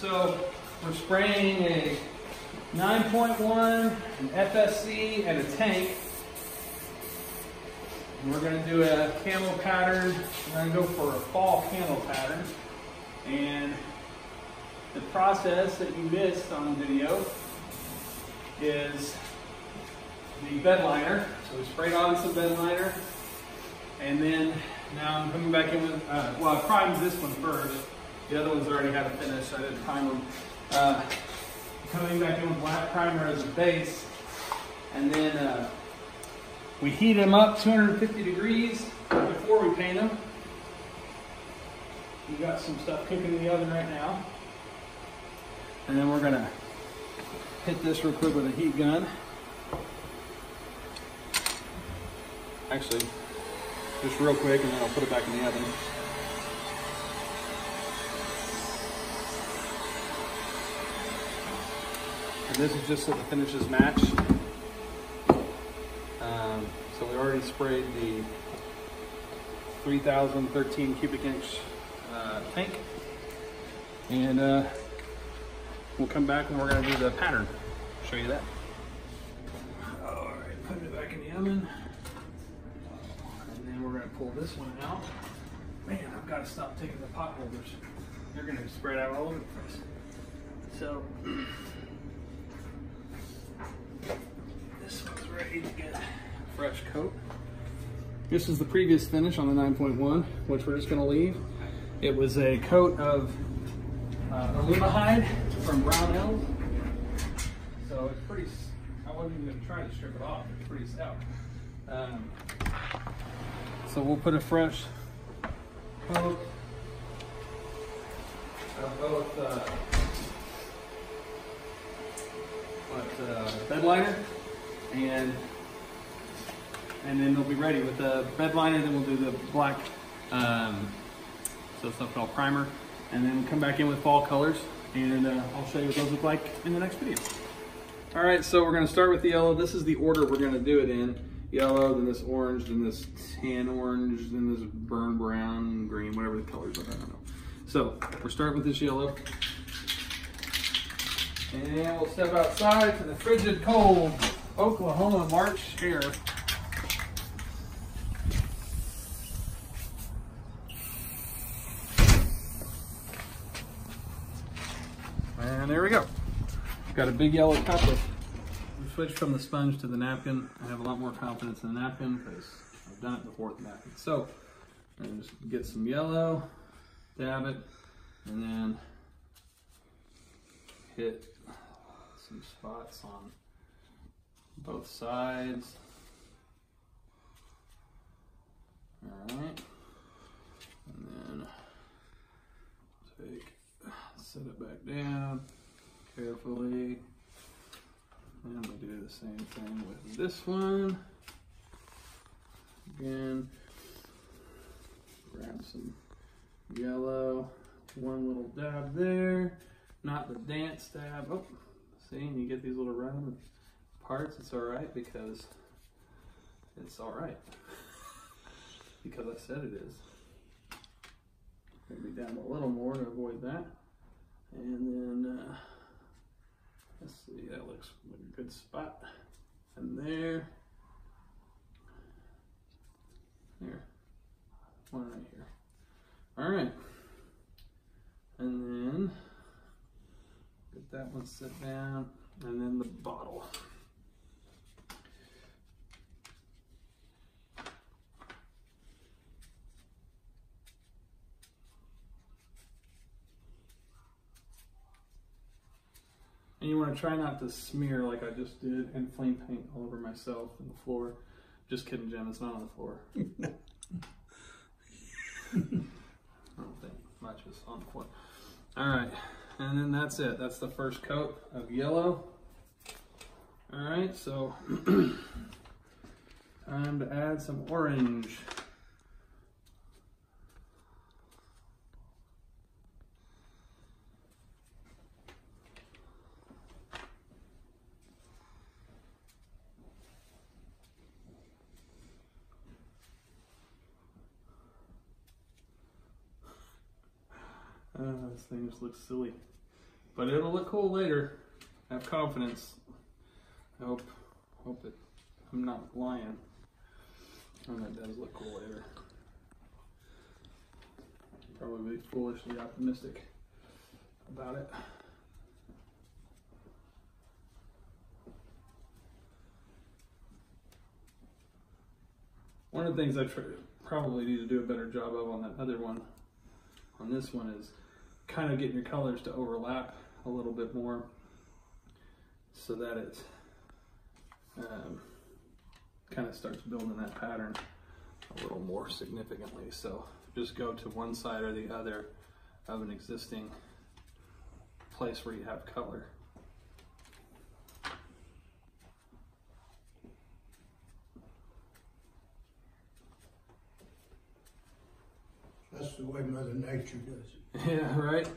so we're spraying a 9.1, an FSC, and a tank. And we're going to do a camo pattern. We're going to go for a fall camo pattern. And the process that you missed on the video is the bed liner. So we sprayed on some bed liner. And then now I'm coming back in with, well, I primed this one first. The other ones already had a finish, so I didn't prime them. Coming back in with black primer as a base. And then we heat them up 250 degrees before we paint them. We got some stuff cooking in the oven right now. And then we're gonna hit this real quick with a heat gun. Actually, just real quick, and then I'll put it back in the oven. And this is just so the finishes match. So we already sprayed the 3,013 cubic inch tank. And we'll come back and we're gonna do the pattern. Show you that. All right, put it back in the oven. And then we're gonna pull this one out. Man, I've gotta stop taking the pot holders. They're gonna spread out all over the place. So, this one's ready to get a fresh coat. This is the previous finish on the 9.1, which we're just gonna leave. It was a coat of aluminide from Brown Hills. So it's pretty, I wasn't even gonna try to strip it off, it's pretty stout. So we'll put a fresh coat of both bed liner and then they'll be ready with the bed liner. Then we'll do the black, so stuff called primer, and then come back in with fall colors, and I'll show you what those look like in the next video. All right, so we're gonna start with the yellow. This is the order we're gonna do it in. Yellow, then this orange, then this tan orange, then this burn brown, green, whatever the colors are, I don't know. So we're starting with this yellow. And we'll step outside to the frigid cold Oklahoma March air. And there we go. Got a big yellow cup. We switched from the sponge to the napkin. I have a lot more confidence in the napkin because I've done it before with the napkin. So I'm gonna just get some yellow, dab it, and then hit some spots on both sides. All right, and then set it back down carefully. And we'll do the same thing with this one. Again, grab some yellow, one little dab there, not the dance dab. Oh, see, and you get these little random parts. It's all right because it's all right because I said it is. Maybe down a little more to avoid that, and then let's see, that looks like a good spot. And there, one right here. All right, and then get that one set down, and then the bottle. And you want to try not to smear like I just did and flame paint all over myself and the floor. Just kidding, Jim, it's not on the floor. I don't think much is on the floor. All right, and then that's it. That's the first coat of yellow. All right, so time to add some orange. This thing just looks silly. But it'll look cool later. Have confidence. I hope that I'm not lying. And that does look cool later. Probably foolishly optimistic about it. One of the things I probably need to do a better job of on that other one, on this one, is kind of getting your colors to overlap a little bit more so that it kind of starts building that pattern a little more significantly. So just go to one side or the other of an existing place where you have color. That's the way Mother Nature does it. Yeah, right?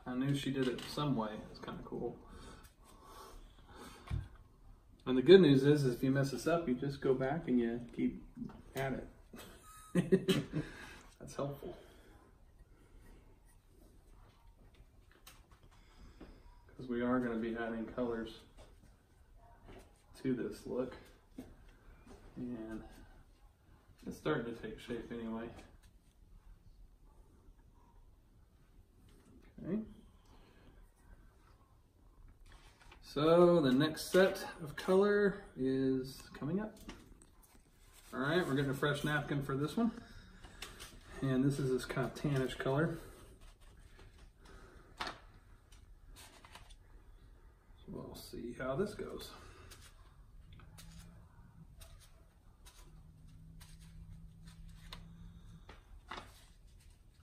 I knew she did it some way. It's kind of cool. And the good news is if you mess this up, you just go back and you keep at it. That's helpful. Because we are going to be adding colors to this look. And it's starting to take shape anyway. Okay. So the next set of color is coming up. All right, we're getting a fresh napkin for this one. And this is this kind of tannish color. So we'll see how this goes.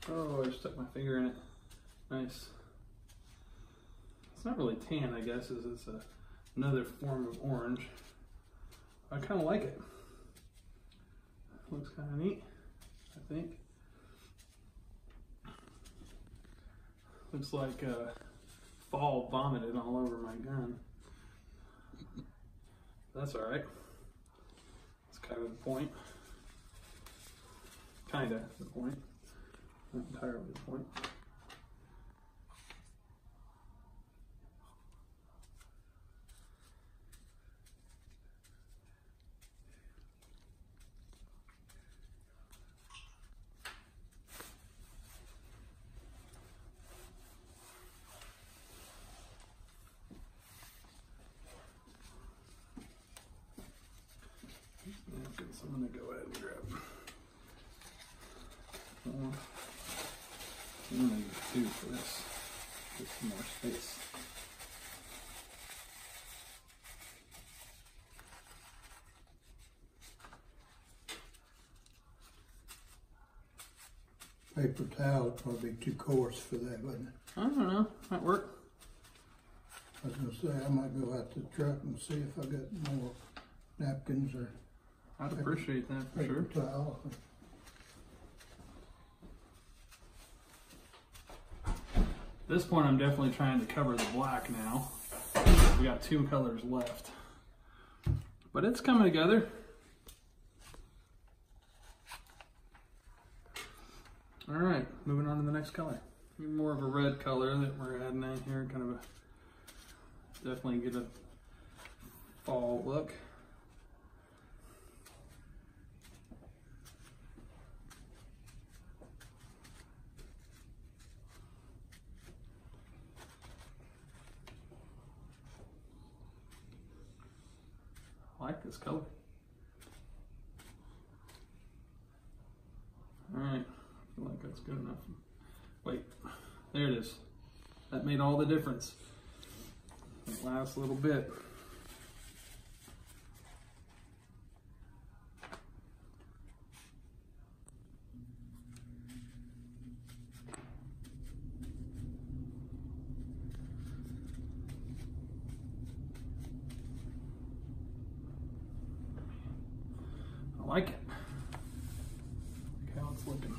Oh, I stuck my finger in it. Nice. It's not really tan, I guess, it's another form of orange. I kind of like it. Looks kind of neat, I think. Looks like fall vomited all over my gun. That's all right. That's kind of the point. Kind of the point. Not entirely the point. I'm going to go ahead and grab one. I'm going to use two for this. Get some more space. Paper towel would probably be too coarse for that, wouldn't it? I don't know. Might work. I was going to say, I might go out to the truck and see if I got more napkins or I'd appreciate that for paper sure. towel. At this point, I'm definitely trying to cover the black now. We got two colors left. But it's coming together. All right, moving on to the next color. More of a red color that we're adding in here, kind of a, definitely get a fall look. I like this color. All right, I feel like that's good enough. Wait, there it is. That made all the difference. That last little bit. I like it. Look how it's looking.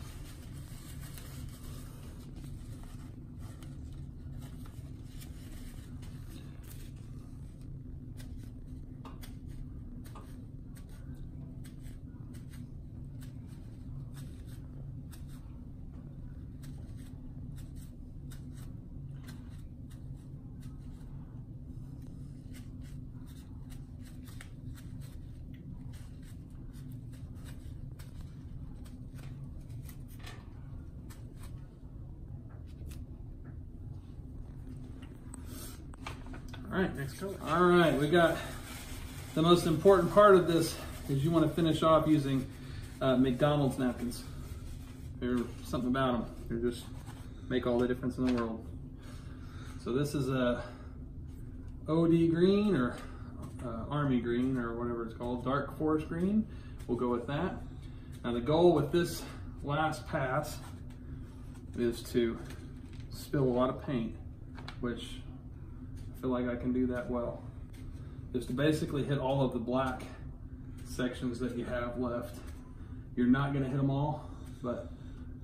All right, next color. All right, we got the most important part of this is you want to finish off using McDonald's napkins. There's something about them. They just make all the difference in the world. So this is a OD green or Army green or whatever it's called, dark forest green. We'll go with that. Now the goal with this last pass is to spill a lot of paint, which I feel like I can do that well. Just to basically hit all of the black sections that you have left. You're not going to hit them all, but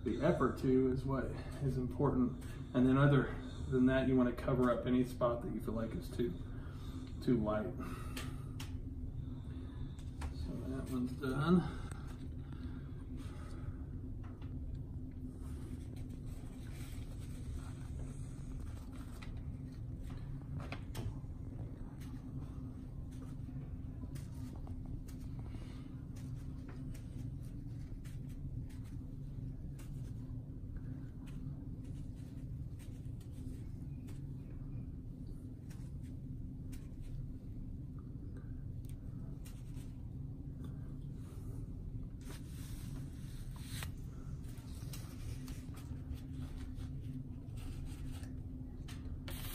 the effort to is what is important. And then other than that, you want to cover up any spot that you feel like is too light. So that one's done.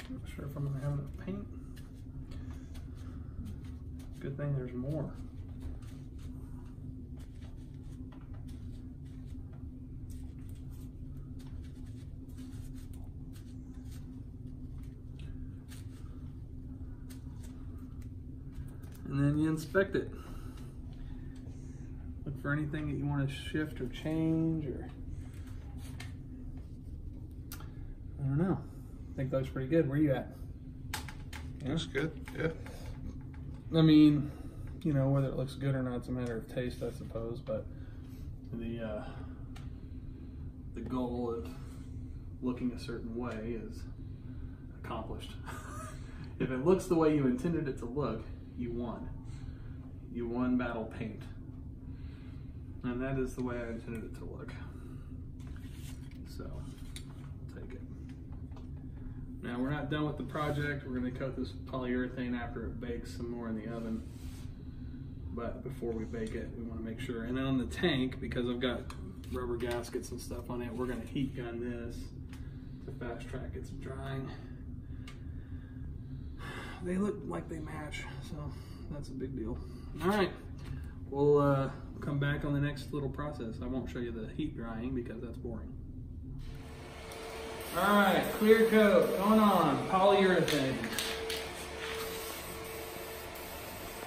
Not sure if I'm gonna have enough paint. Good thing there's more. And then you inspect it. Look for anything that you want to shift or change, or I don't know. I think that looks pretty good. Where are you at? Yeah. That's good, yeah. I mean, you know, whether it looks good or not, it's a matter of taste, I suppose, but the goal of looking a certain way is accomplished. If it looks the way you intended it to look, you won. You won battle paint. And that is the way I intended it to look. So, take it. Now we're not done with the project. We're going to coat this polyurethane after it bakes some more in the oven. But before we bake it, we want to make sure. And then on the tank, because I've got rubber gaskets and stuff on it, we're going to heat gun this to fast track its drying. They look like they match, so that's a big deal. All right, we'll come back on the next little process. I won't show you the heat drying because that's boring. All right, clear coat going on, polyurethane.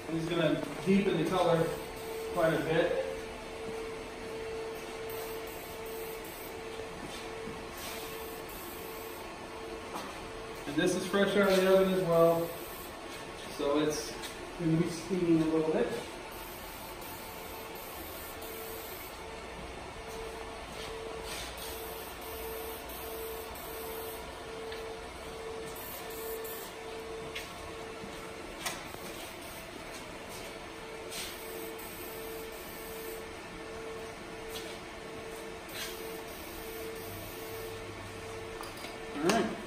I'm just gonna deepen the color quite a bit. And this is fresh out of the oven as well, so it's going to be steaming a little bit. All right.